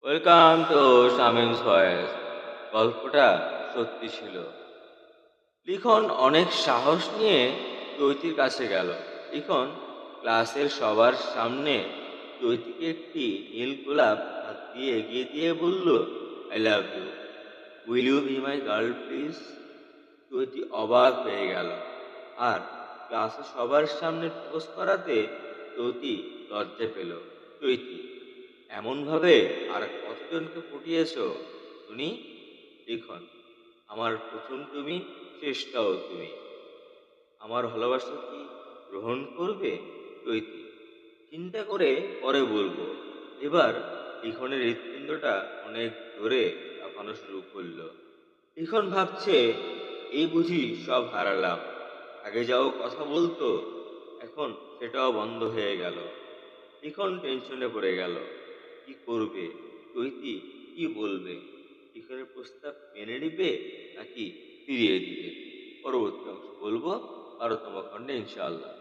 Welcome to Shamims voice. গল্পটা সত্যি ছিল। লিখন অনেক সাহস নিয়ে চৈতির কাছে গেল। লিখন ক্লাসের সবার সামনে চৈতিকে একটি নীল গোলাপ হাত দিয়ে এগিয়ে দিয়ে বলল, I love you, will you be my girl please. Chaiti অবাক হয়ে গেল। আর ক্লাসে সবার সামনে প্রপোজ করাতে চৈতি লজ্জা পেল। চৈতি, এমনভাবে আর কতজনকে পটিয়েছো শুনি? লিখন, আমার প্রথম তুমি, শেষটাও তুমি। আমার ভালোবাসা কি গ্রহণ করবে? চৈতি, চিন্তা করে পরে বলবো। এবার লিখনের হৃৎপিণ্ডটা অনেক জোরে কাঁপানো শুরু করলো। লিখন ভাবছে, এই বুঝি সব হারালাম। আগে যাও কথা বলতো, এখন সেটাও বন্ধ হয়ে গেল। লিখন টেনশনে পড়ে গেল। কি করবে? চৈতি কি বলবে? লিখনের প্রস্তাব মেনে নিবে নাকি ফিরিয়ে দিবে? পরবর্তী অংশ বলবো 12তম খণ্ডে ইনশাআল্লাহ।